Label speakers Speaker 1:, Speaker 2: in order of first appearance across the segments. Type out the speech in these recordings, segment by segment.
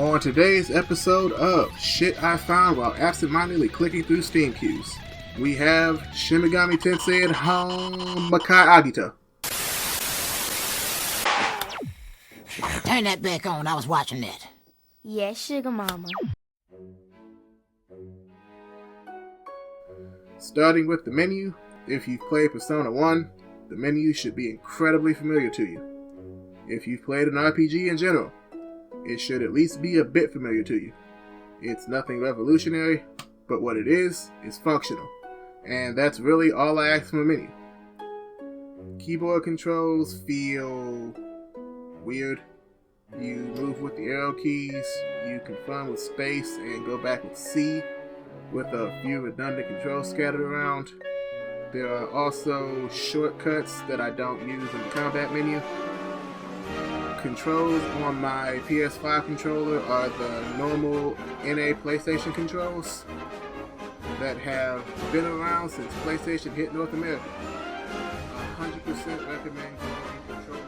Speaker 1: On today's episode of Shit I Found While Absentmindedly Clicking Through Steam Queues, we have Shin Megami Tensei at home, Makai Agito.
Speaker 2: Turn that back on, I was watching that.
Speaker 3: Yes, sugar mama.
Speaker 1: Starting with the menu, if you've played Persona 1, the menu should be incredibly familiar to you. If you've played an RPG in general, it should at least be a bit familiar to you. It's nothing revolutionary, but what it is functional. And that's really all I ask from a menu. Keyboard controls feel weird. You move with the arrow keys, you confirm with space and go back with C, with a few redundant controls scattered around. There are also shortcuts that I don't use in the combat menu. Controls on my PS5 controller are the normal NA PlayStation controls that have been around since PlayStation hit North America. 100% recommend getting a controller.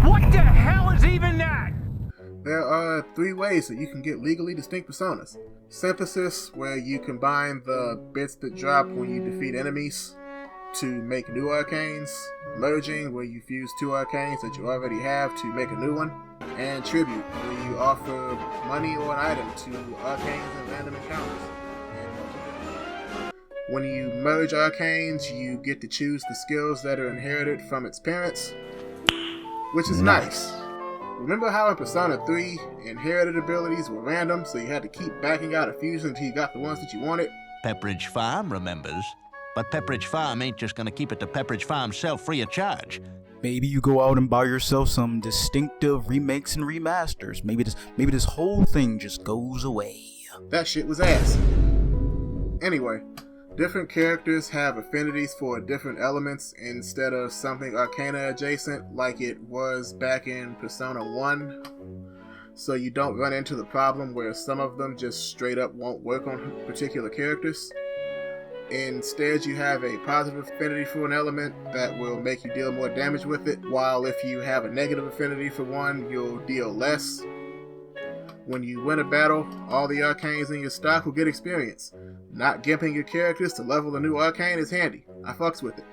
Speaker 4: What the hell is even that?
Speaker 1: There are 3 ways that you can get legally distinct personas. Synthesis, where you combine the bits that drop when you defeat enemies to make new arcanes. Merging, where you fuse 2 arcanes that you already have to make a new one. And tribute, where you offer money or an item to arcanes and random encounters. When you merge arcanes, you get to choose the skills that are inherited from its parents, which is nice. Remember how in Persona 3, inherited abilities were random, so you had to keep backing out a fusion until you got the ones that you wanted?
Speaker 5: Pepperidge Farm remembers. But Pepperidge Farm ain't just gonna keep it to Pepperidge Farm self free of charge.
Speaker 6: Maybe you go out and buy yourself some distinctive remakes and remasters. Maybe this whole thing just goes away.
Speaker 1: That shit was ass. Anyway, different characters have affinities for different elements instead of something Arcana adjacent like it was back in Persona 1. So you don't run into the problem where some of them just straight up won't work on particular characters. Instead, you have a positive affinity for an element that will make you deal more damage with it, while if you have a negative affinity for one, you'll deal less. When you win a battle, all the arcanes in your stock will get experience. Not gimping your characters to level a new arcane is handy. I fucks with it.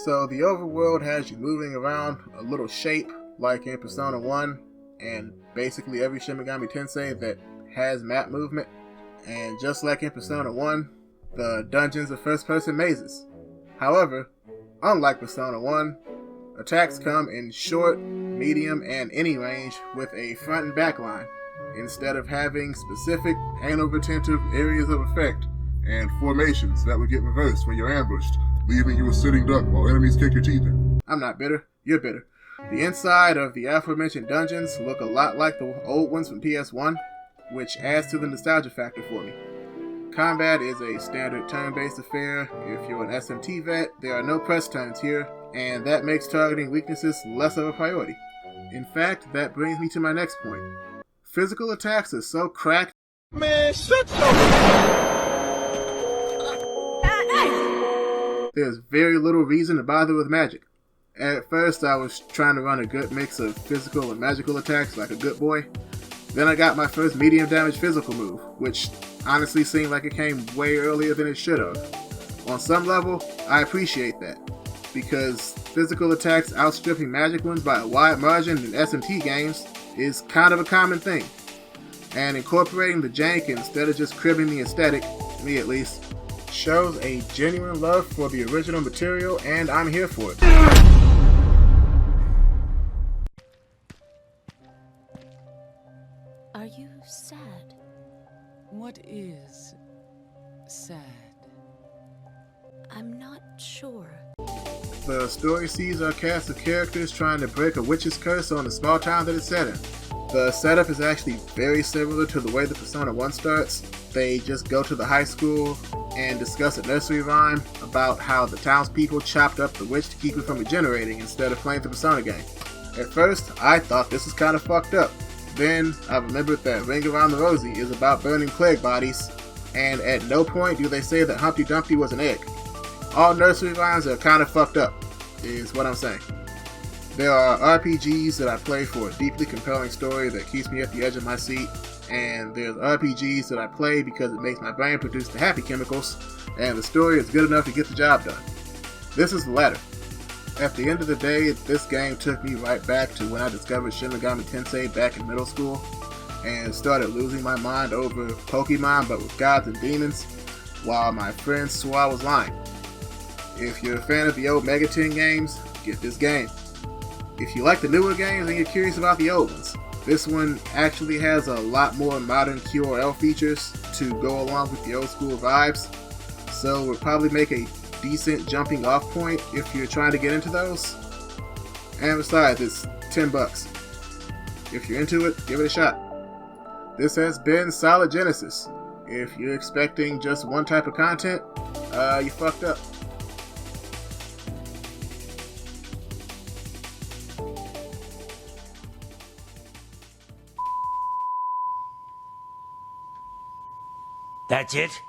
Speaker 1: So the overworld has you moving around a little shape, like in Persona 1, and basically every Shin Megami Tensei that has map movement. And just like in Persona 1, the dungeons are first-person mazes. However, unlike Persona 1, attacks come in short, medium, and any range with a front and back line, instead of having specific anal-retentive areas of effect and formations that would get reversed when you're ambushed, leaving you a sitting duck while enemies kick your teeth in. I'm not bitter, you're bitter. The inside of the aforementioned dungeons look a lot like the old ones from PS1, which adds to the nostalgia factor for me. Combat is a standard turn-based affair. If you're an SMT vet, there are no press turns here, and that makes targeting weaknesses less of a priority. In fact, that brings me to my next point. Physical attacks are so cracked. Man, shut There's very little reason to bother with magic. At first, I was trying to run a good mix of physical and magical attacks like a good boy. Then I got my first medium damage physical move, which honestly seemed like it came way earlier than it should have. On some level, I appreciate that, because physical attacks outstripping magic ones by a wide margin in SMT games is kind of a common thing. And incorporating the jank instead of just cribbing the aesthetic, me at least, shows a genuine love for the original material, and I'm here for it.
Speaker 3: Are you sad?
Speaker 7: What is sad?
Speaker 3: I'm not sure.
Speaker 1: The story sees our cast of characters trying to break a witch's curse on the small town that it's set in. The setup is actually very similar to the way the Persona 1 starts. They just go to the high school and discuss a nursery rhyme about how the townspeople chopped up the witch to keep it from regenerating instead of playing the Persona game. At first, I thought this was kind of fucked up. Then, I remembered that Ring Around the Rosie is about burning plague bodies, and at no point do they say that Humpty Dumpty was an egg. All nursery rhymes are kind of fucked up, is what I'm saying. There are RPGs that I play for a deeply compelling story that keeps me at the edge of my seat, and there's RPGs that I play because it makes my brain produce the happy chemicals, and the story is good enough to get the job done. This is the latter. At the end of the day, this game took me right back to when I discovered Shin Megami Tensei back in middle school, and started losing my mind over Pokemon but with gods and demons, while my friends swore I was lying. If you're a fan of the old Mega 10 games, get this game. If you like the newer games and you're curious about the old ones, this one actually has a lot more modern QRL features to go along with the old school vibes, so it would probably make a decent jumping off point if you're trying to get into those. And besides, it's $10. If you're into it, give it a shot. This has been Solid Genesis. If you're expecting just one type of content, you fucked up.
Speaker 4: That's it?